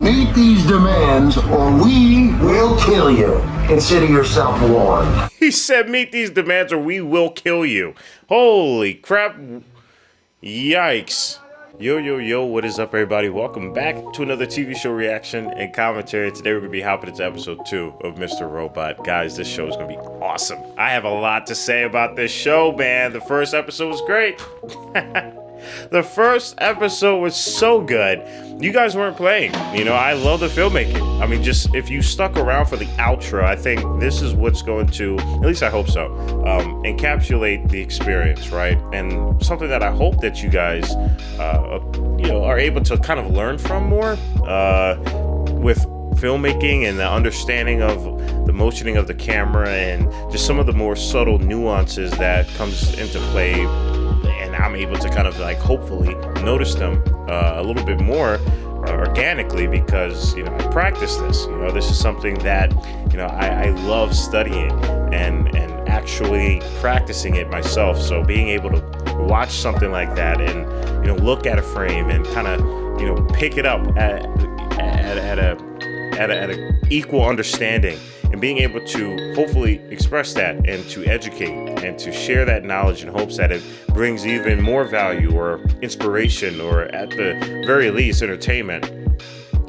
Meet these demands or we will kill you. Consider yourself warned. He said, meet these demands or we will kill you. Holy crap. Yikes. Yo, what is up, everybody? Welcome back to another TV show reaction and commentary. Today we're going to be hopping into episode 2 of Mr. Robot. Guys, this show is going to be awesome. I have a lot to say about this show, man. The first episode was great. The first episode was so good. You guys weren't playing. You know, I love the filmmaking. I mean, just if you stuck around for the outro, I think this is what's going to, at least I hope so, encapsulate the experience, right? And something that I hope that you guys, are able to kind of learn from more with filmmaking and the understanding of the motioning of the camera and just some of the more subtle nuances that comes into play. And I'm able to kind of like hopefully notice them a little bit more organically because, I practice this. This is something that, I love studying and actually practicing it myself. So being able to watch something like that and, look at a frame and kind of, pick it up at an equal understanding and being able to hopefully express that and to educate and to share that knowledge in hopes that it brings even more value or inspiration or at the very least entertainment.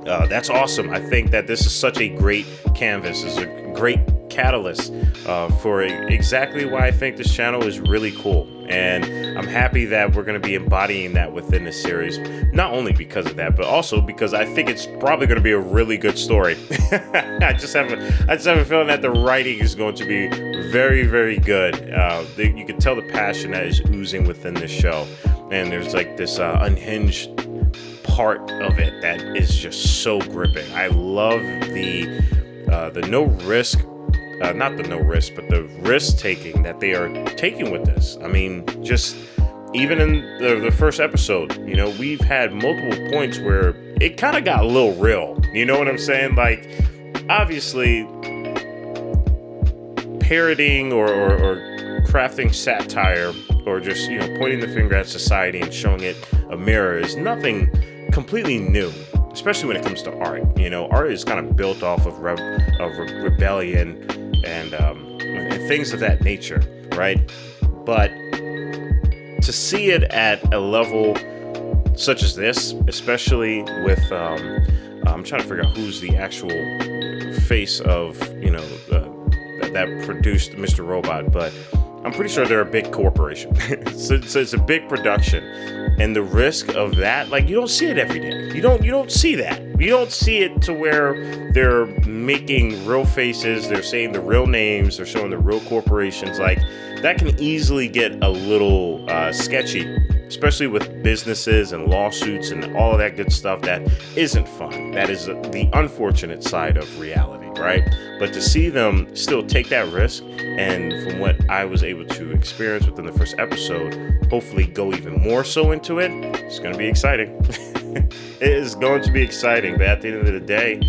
That's awesome. I think that this is such a great canvas. It's a great catalyst for exactly why I think this channel is really cool. And I'm happy that we're going to be embodying that within this series, not only because of that, but also because I think it's probably going to be a really good story. I just have a feeling that the writing is going to be very, very good. You can tell the passion that is oozing within this show. And there's like this unhinged part of it that is just so gripping. I love the no risk. Not the no risk, but the risk taking that they are taking with this. I mean, just even in the first episode, we've had multiple points where it kind of got a little real. You know what I'm saying? Like, obviously, parodying or crafting satire or just, pointing the finger at society and showing it a mirror is nothing completely new. Especially when it comes to art. Art is kind of built off of rebellion and things of that nature, right? But to see it at a level such as this, especially with, I'm trying to figure out who's the actual face of, that produced Mr. Robot, but I'm pretty sure they're a big corporation. so it's a big production. And the risk of that, like, you don't see it every day. You don't see that. You don't see it to where they're making real faces, they're saying the real names, they're showing the real corporations. Like, that can easily get a little sketchy, especially with businesses and lawsuits and all of that good stuff that isn't fun. That is the unfortunate side of reality, right? But to see them still take that risk, and from what I was able to experience within the first episode, hopefully go even more so into it, it's going to be exciting. It is going to be exciting, but at the end of the day,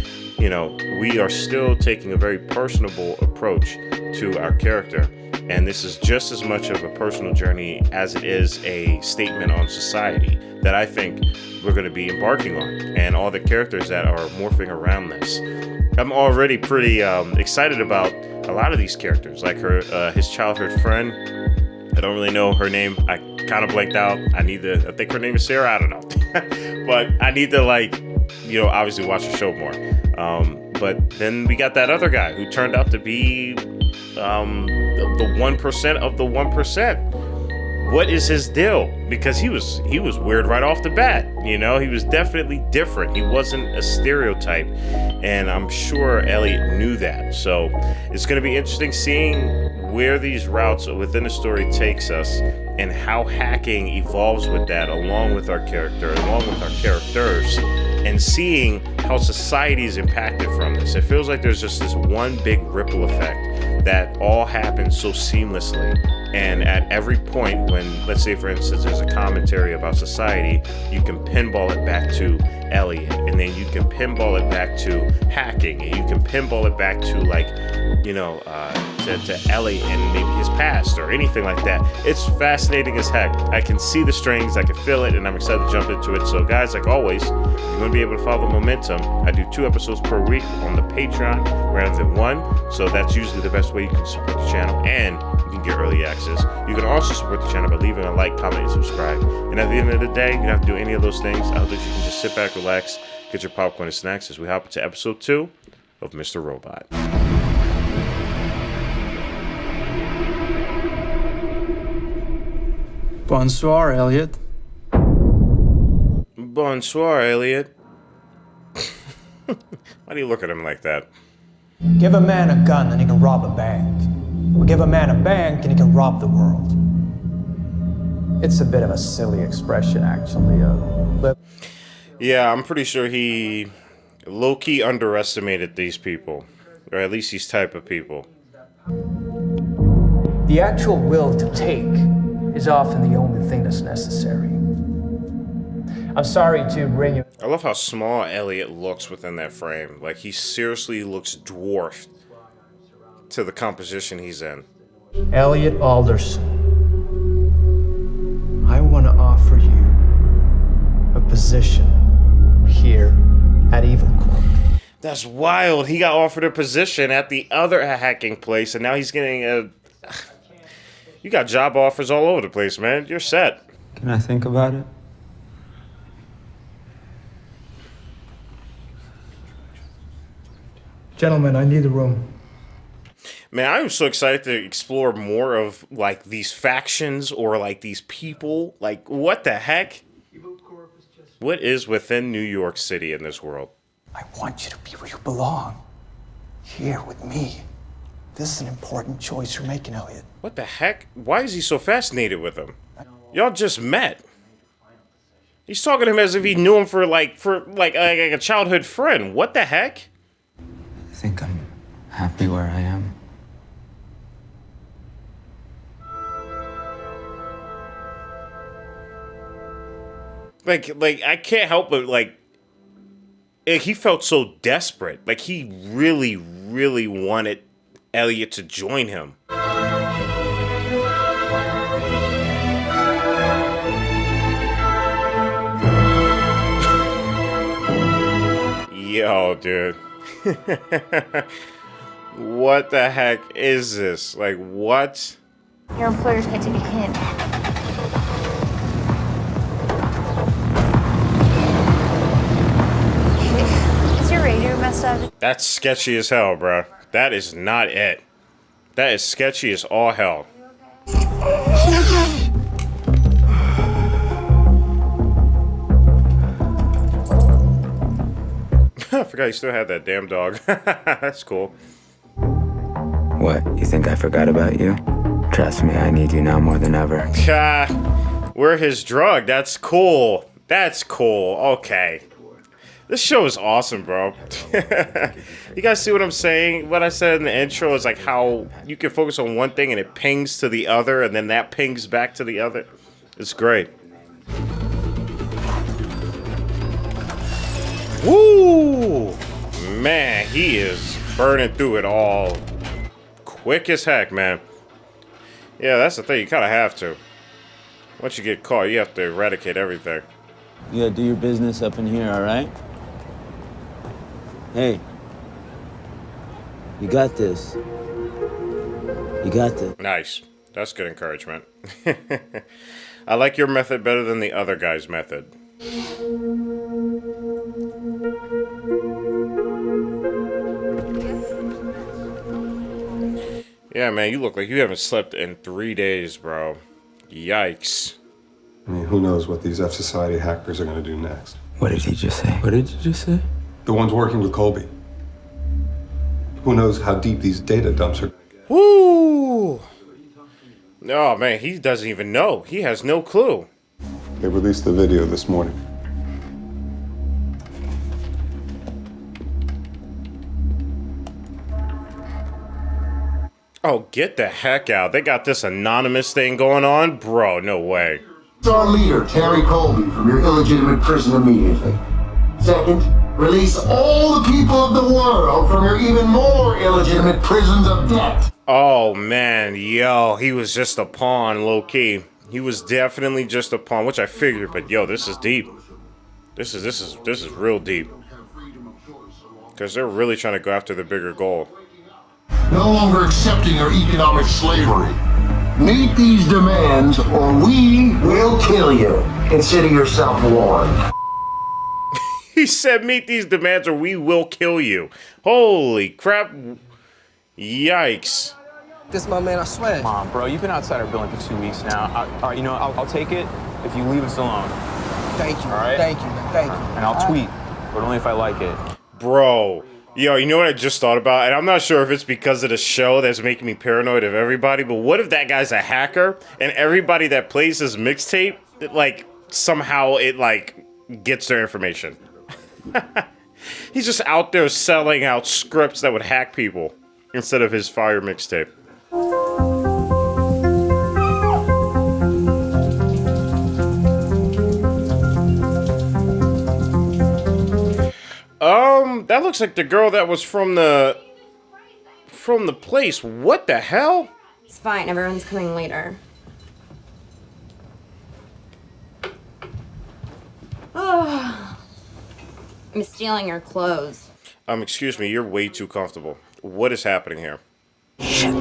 we are still taking a very personable approach to our character. And this is just as much of a personal journey as it is a statement on society that I think we're going to be embarking on, and all the characters that are morphing around this. I'm already pretty excited about a lot of these characters, like his childhood friend. I don't really know her name. I kind of blanked out. I think her name is Sarah. I don't know. But I need to obviously watch the show more. But then we got that other guy who turned out to be the 1% of the 1%. What is his deal? Because he was weird right off the bat. He was definitely different. He wasn't a stereotype, and I'm sure Elliot knew that. So it's going to be interesting seeing where these routes within the story takes us and how hacking evolves with that, along with our character, along with our characters, and seeing how society is impacted from this. It feels like there's just this one big ripple effect that all happens so seamlessly And at every point when, let's say for instance, there's a commentary about society, you can pinball it back to Elliot, and then you can pinball it back to hacking, and you can pinball it back to, like, you know, to Elliot and maybe his past or anything like that. It's fascinating as heck. I can see the strings, I can feel it, and I'm excited to jump into it. So guys, like always, if you want to be able to follow the momentum, I do 2 episodes per week on the Patreon rather than 1. So that's usually the best way you can support the channel, and you can get early access. You can also support the channel by leaving a like, comment, and subscribe. And at the end of the day, you don't have to do any of those things. I hope that you can just sit back, relax, get your popcorn and snacks as we hop into episode 2 of Mr. Robot. Bonsoir, Elliot. Bonsoir, Elliot. Why do you look at him like that? Give a man a gun and he can rob a bank. Or give a man a bank and he can rob the world. It's a bit of a silly expression, actually. But Yeah, I'm pretty sure he low-key underestimated these people. Or at least these type of people. the actual will to take is often the only thing that's necessary. I'm sorry to bring you... I love how small Elliot looks within that frame. Like, he seriously looks dwarfed to the composition he's in. Elliot Alderson. I want to offer you a position here at Evil Corp. That's wild. He got offered a position at the other hacking place, and now he's getting a... You got job offers all over the place, man. You're set. Can I think about it? Gentlemen, I need a room. Man, I'm so excited to explore more of, like, these factions or, like, these people. Like, what the heck? What is within New York City in this world? I want you to be where you belong. Here with me. This is an important choice you're making, Elliot. What the heck? Why is he so fascinated with him? Y'all just met. He's talking to him as if he knew him for a childhood friend. What the heck? I think I'm happy where I am. Like I can't help but he felt so desperate. Like he really, really wanted Elliot to join him. Yo, dude. What the heck is this? Like, what? Your employer's gonna take a hint. Is your radio messed up? That's sketchy as hell, bro. That is not it. That is sketchy as all hell. I forgot you still had that damn dog. That's cool. What, you think I forgot about you? Trust me, I need you now more than ever. We're his drug. That's cool. That's cool. Okay. This show is awesome, bro. You guys see what I'm saying? What I said in the intro is like how you can focus on one thing and it pings to the other, and then that pings back to the other. It's great. Woo! Man, he is burning through it all quick as heck, man. Yeah, that's the thing. You kind of have to. Once you get caught, you have to eradicate everything. You gotta do your business up in here, all right? Hey, you got this. You got this. Nice. That's good encouragement. I like your method better than the other guy's method. Yeah, man, you look like you haven't slept in 3 days, bro. Yikes. I mean, who knows what these F Society hackers are going to do next? What did he just say? What did you just say? The ones working with Colby. Who knows how deep these data dumps are? Woo! Oh, man, he doesn't even know. He has no clue. They released the video this morning. Oh, get the heck out. They got this anonymous thing going on? Bro, no way. Our leader, Terry Colby, from your illegitimate prison immediately. Second, release all the people of the world from your even more illegitimate prisons of debt. Oh, man. Yo, he was just a pawn, low-key. He was definitely just a pawn, which I figured, but yo, this is deep. This is real deep. Because they're really trying to go after the bigger goal. No longer accepting your economic slavery. Meet these demands or we will kill you. Consider yourself warned. He said, meet these demands or we will kill you. Holy crap. Yikes. This my man, I swear. Come on, bro. You've been outside our building for 2 weeks now. All right, you know, I'll take it if you leave us alone. Thank you. All right? Thank you. Thank you. And I'll tweet, but only if I like it. Bro. Yo, you know what I just thought about? And I'm not sure if it's because of the show that's making me paranoid of everybody, but what if that guy's a hacker and everybody that plays his mixtape, like, somehow it, like, gets their information? He's just out there selling out scripts that would hack people instead of his fire mixtape. That looks like the girl that was from the place. What the hell? It's fine. Everyone's coming later. Oh, I'm stealing your clothes. Excuse me, you're way too comfortable. What is happening here? Shit.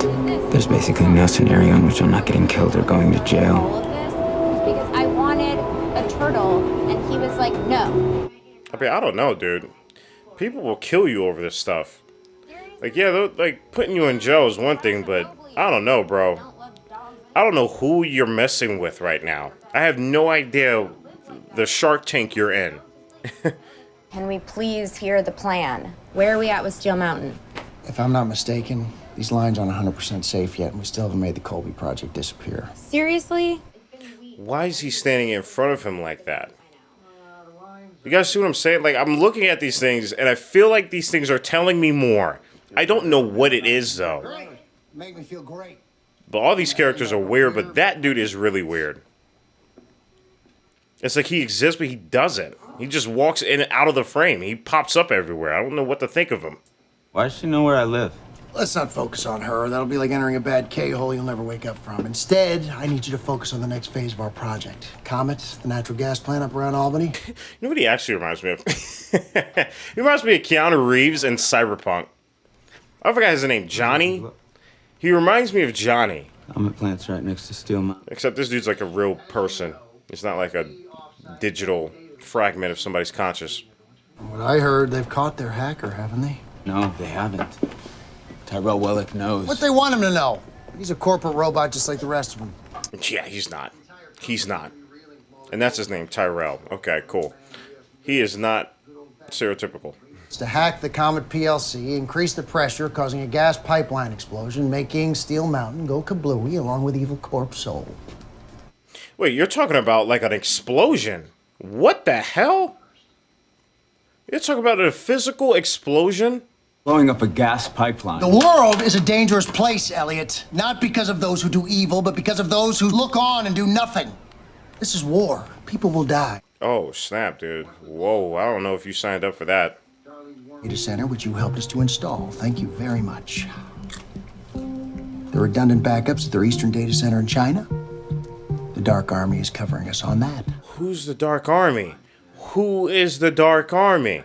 There's basically no scenario in which I'm not getting killed or going to jail. All of this was because I wanted a turtle, and he was like, no. I mean, I don't know, dude. People will kill you over this stuff. Like, yeah, like, putting you in jail is one thing, but I don't know, bro. I don't know who you're messing with right now. I have no idea the Shark Tank you're in. Can we please hear the plan? Where are we at with Steel Mountain? If I'm not mistaken, these lines aren't 100% safe yet, and we still haven't made the Colby project disappear. Seriously? Why is he standing in front of him like that? You guys see what I'm saying? Like, I'm looking at these things, and I feel like these things are telling me more. I don't know what it is, though. Make me feel great. But all these characters are weird, but that dude is really weird. It's like he exists, but he doesn't. He just walks in and out of the frame. He pops up everywhere. I don't know what to think of him. Why does she know where I live? Let's not focus on her. That'll be like entering a bad K-hole you'll never wake up from. Instead, I need you to focus on the next phase of our project. Comet, the natural gas plant up around Albany. You know what he actually reminds me of? He reminds me of Keanu Reeves in Cyberpunk. I forgot his name. Johnny? He reminds me of Johnny. Comet plant's right next to Steel Mountain. Except this dude's like a real person. He's not like a digital fragment of somebody's conscious. From what I heard, they've caught their hacker, haven't they? No, they haven't. Tyrell Wellick knows. What they want him to know. He's a corporate robot just like the rest of them. Yeah, he's not. He's not. And that's his name, Tyrell. Okay, cool. He is not stereotypical. It's to hack the Comet PLC, increase the pressure, causing a gas pipeline explosion, making Steel Mountain go kablooey along with Evil Corp's soul. Wait, you're talking about like an explosion? What the hell? You're talking about a physical explosion? Blowing up a gas pipeline. The world is a dangerous place, Elliot. Not because of those who do evil, but because of those who look on and do nothing. This is war. People will die. Oh, snap, dude. Whoa, I don't know if you signed up for that. Data center, which you helped us to install. Thank you very much. The redundant backups at their eastern data center in China. The Dark Army is covering us on that. Who's the Dark Army? Who is the Dark Army?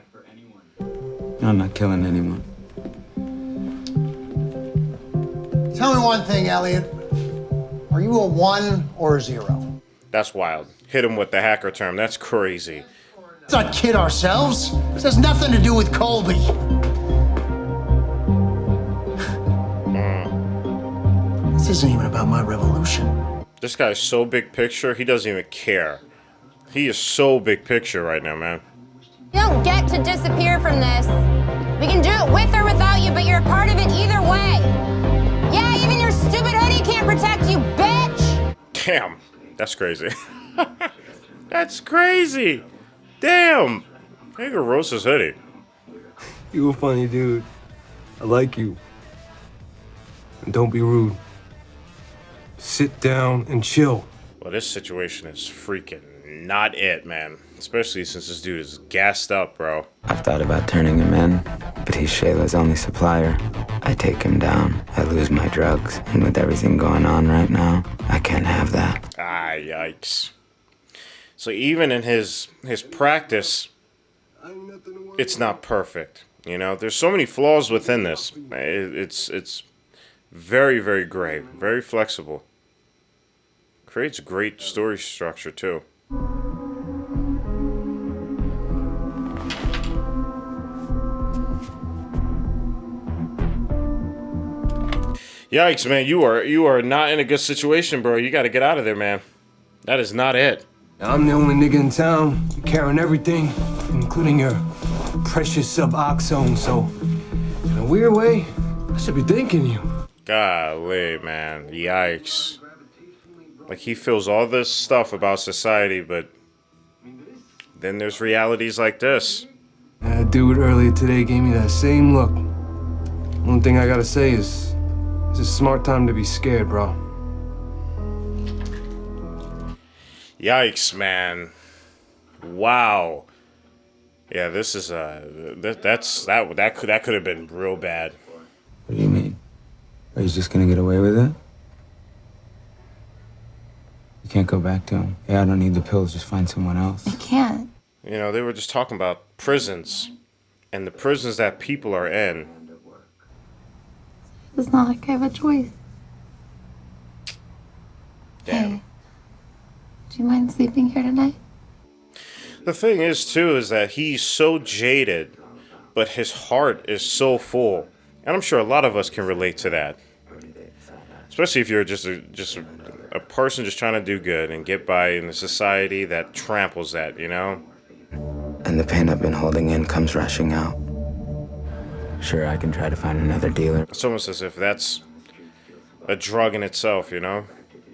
I'm not killing anyone. Tell me one thing, Elliot. Are you a 1 or a 0? That's wild. Hit him with the hacker term. That's crazy. Let's not kid ourselves. This has nothing to do with Colby. This isn't even about my revolution. This guy's so big picture, he doesn't even care. He is so big picture right now, man. You don't get to disappear from this. We can do it with or without you, but you're a part of it either way. Yeah, even your stupid hoodie can't protect you, bitch! Damn, that's crazy. That's crazy. Damn. Nigga roast his hoodie. You a funny dude. I like you. And don't be rude. Sit down and chill. Well, this situation is freaking not it, man. Especially since this dude is gassed up, bro. I've thought about turning him in, but he's Shayla's only supplier. I take him down, I lose my drugs, and with everything going on right now, I can't have that. Ah, yikes. So even in his practice, it's not perfect. You know, there's so many flaws within this. It's very, very gray, very flexible. Creates great story structure too. Yikes, man! You are not in a good situation, bro. You got to get out of there, man. That is not it. I'm the only nigga in town carrying everything, including your precious suboxone, so in a weird way, I should be thanking you. Golly, man. Yikes. Like, he feels all this stuff about society, but then there's realities like this. That dude earlier today gave me that same look. One thing I gotta say is, it's a smart time to be scared, bro. Yikes, man. Wow. Yeah, this is that could have been real bad. What do you mean? Are you just gonna get away with it? You can't go back to him. Yeah, I don't need the pills, just find someone else. I can't. You know, they were just talking about prisons and the prisons that people are in. It's not like I have a choice. Damn. Hey, do you mind sleeping here tonight? The thing is, too, is that he's so jaded, but his heart is so full. And I'm sure a lot of us can relate to that. Especially if you're just a person just trying to do good and get by in a society that tramples that, you know? And the pain I've been holding in comes rushing out. Sure, I can try to find another dealer. It's almost as if that's a drug in itself, you know?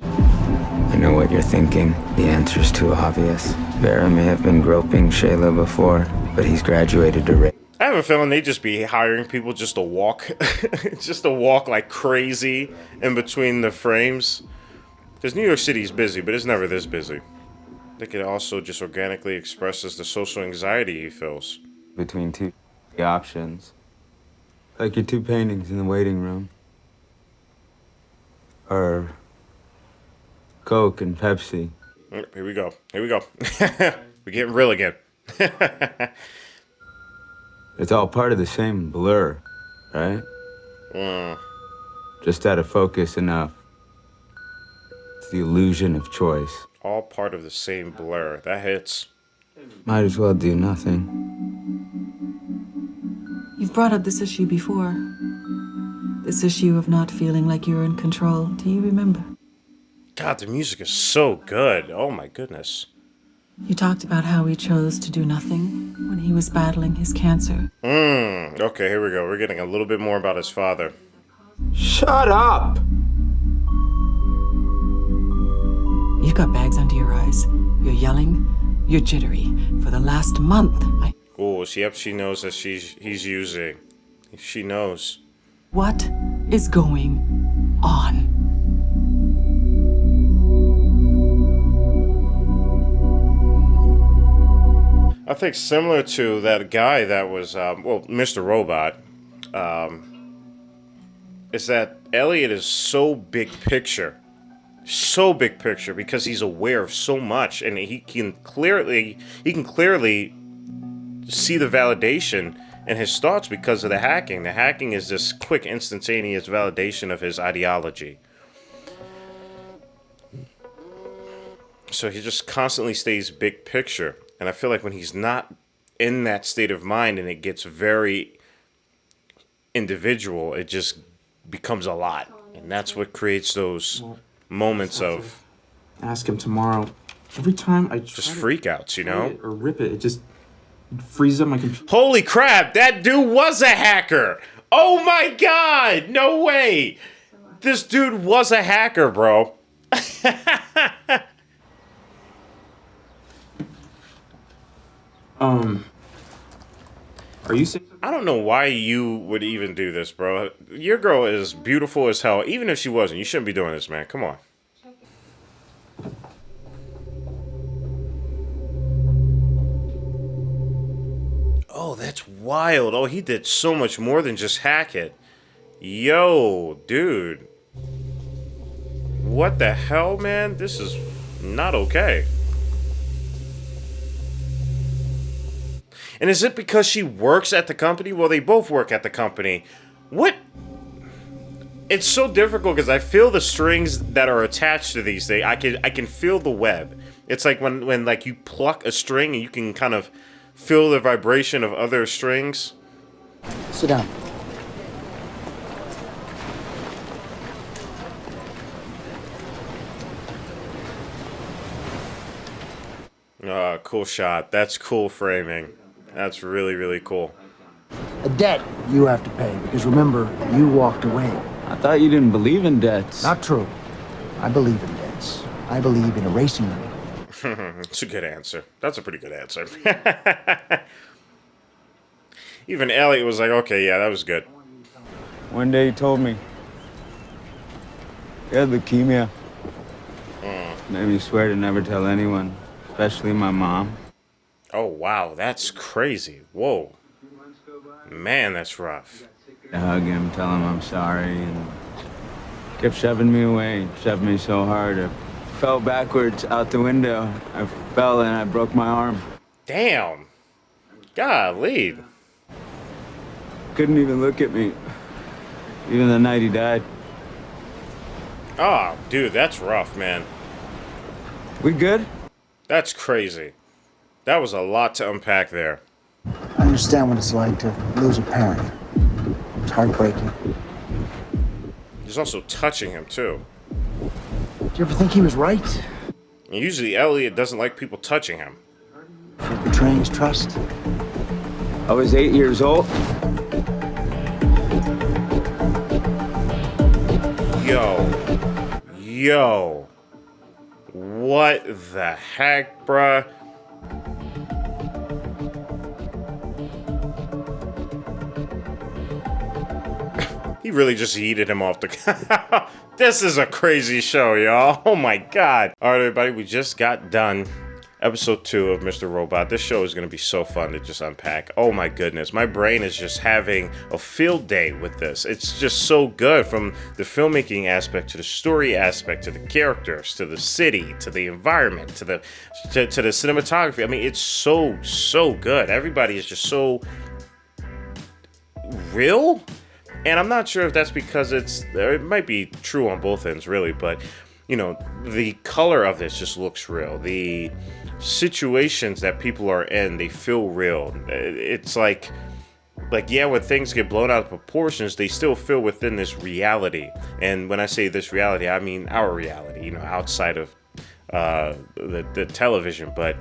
I know what you're thinking. The answer's too obvious. Vera may have been groping Shayla before, but he's graduated to rape. I have a feeling they just be hiring people just to walk, just to walk like crazy in between the frames. Because New York City is busy, but it's never this busy. They could also just organically express the social anxiety he feels. Between two options. Like your two paintings in the waiting room. Or Coke and Pepsi. Here we go. Here we go. We're getting real again. It's all part of the same blur, right? Just out of focus enough. It's the illusion of choice. All part of the same blur. That hits. Might as well do nothing. You've brought up this issue before. This issue of not feeling like you're in control. Do you remember? God, the music is so good. Oh my goodness. You talked about how he chose to do nothing when he was battling his cancer. Okay, here we go. We're getting a little bit more about his father. Shut up! You've got bags under your eyes. You're yelling. You're jittery. For the last month, Oh, yep, she knows that he's using. She knows. What is going on? I think similar to that guy that was, Mr. Robot, is that Elliot is so big picture. So big picture because he's aware of so much and he can clearly see the validation in his thoughts because of the hacking. The hacking is this quick, instantaneous validation of his ideology. So he just constantly stays big picture. And I feel like when he's not in that state of mind and it gets very individual, it just becomes a lot. And that's what creates those moments of... Ask him tomorrow. Every time I try just freakouts, you know? Or rip it, it just freezes up my computer. Holy crap, that dude was a hacker! Oh my god! No way! This dude was a hacker, bro. Are you saying something? I don't know why you would even do this, bro. Your girl is beautiful as hell. Even if she wasn't, you shouldn't be doing this, man. Come on. Oh, that's wild. Oh, he did so much more than just hack it. Yo, dude. What the hell, man? This is not okay. And is it because she works at the company? Well, they both work at the company. What? It's so difficult because I feel the strings that are attached to these things. I can feel the web. It's like when like you pluck a string and you can kind of feel the vibration of other strings. Sit down. Cool shot. That's cool framing. That's really, really cool. A debt you have to pay, because remember, you walked away. I thought you didn't believe in debts. Not true. I believe in debts. I believe in erasing them. That's a good answer. That's a pretty good answer. Even Elliot was like, okay, yeah, that was good. One day he told me he had leukemia. Made me swear to never tell anyone, especially my mom. Oh, wow, that's crazy. Whoa. Man, that's rough. I hug him, tell him I'm sorry, and kept shoving me away. Shoved me so hard, I fell backwards out the window. I fell and I broke my arm. Damn. Golly. Couldn't even look at me, even the night he died. Oh, dude, that's rough, man. We good? That's crazy. That was a lot to unpack there. I understand what it's like to lose a parent. It's heartbreaking. He's also touching him, too. Did you ever think he was right? And usually Elliot doesn't like people touching him. For betraying his trust? I was 8 years old. Yo. What the heck, bruh? He really just yeeted him off the... This is a crazy show, y'all. Oh my god. All right, everybody, we just got done. Episode 2 of Mr. Robot. This show is going to be so fun to just unpack. Oh my goodness. My brain is just having a field day with this. It's just so good, from the filmmaking aspect to the story aspect to the characters to the city to the environment to the cinematography. I mean, it's so good. Everybody is just so real. And I'm not sure if that's because it might be true on both ends, really, but you know, the color of this just looks real. The situations that people are in, they feel real. It's like yeah, when things get blown out of proportions, they still feel within this reality. And when I say this reality, I mean our reality, you know, outside of the television. But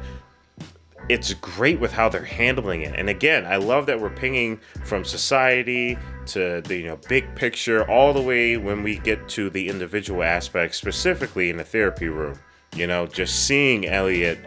it's great with how they're handling it. And again, I love that we're pinging from society to the, you know, big picture, all the way when we get to the individual aspects, specifically in the therapy room. You know, just seeing Elliot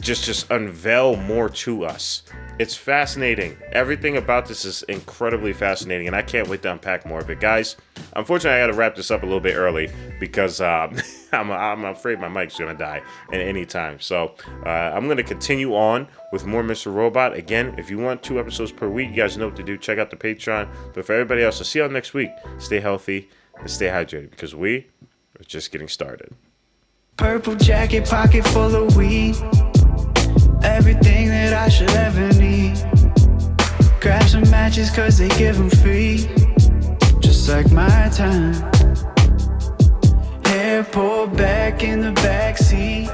just unveil more to us. It's fascinating. Everything about this is incredibly fascinating, and I can't wait to unpack more of it. Guys, unfortunately, I got to wrap this up a little bit early because I'm afraid my mic's going to die at any time. So I'm going to continue on with more Mr. Robot. Again, if you want 2 episodes per week, you guys know what to do. Check out the Patreon. But for everybody else, I'll see y'all next week. Stay healthy and stay hydrated, because we are just getting started. Purple jacket, pocket full of weed. Everything that I should ever need. Grab some matches cause they give them free. Just like my time. Hair pulled back in the backseat.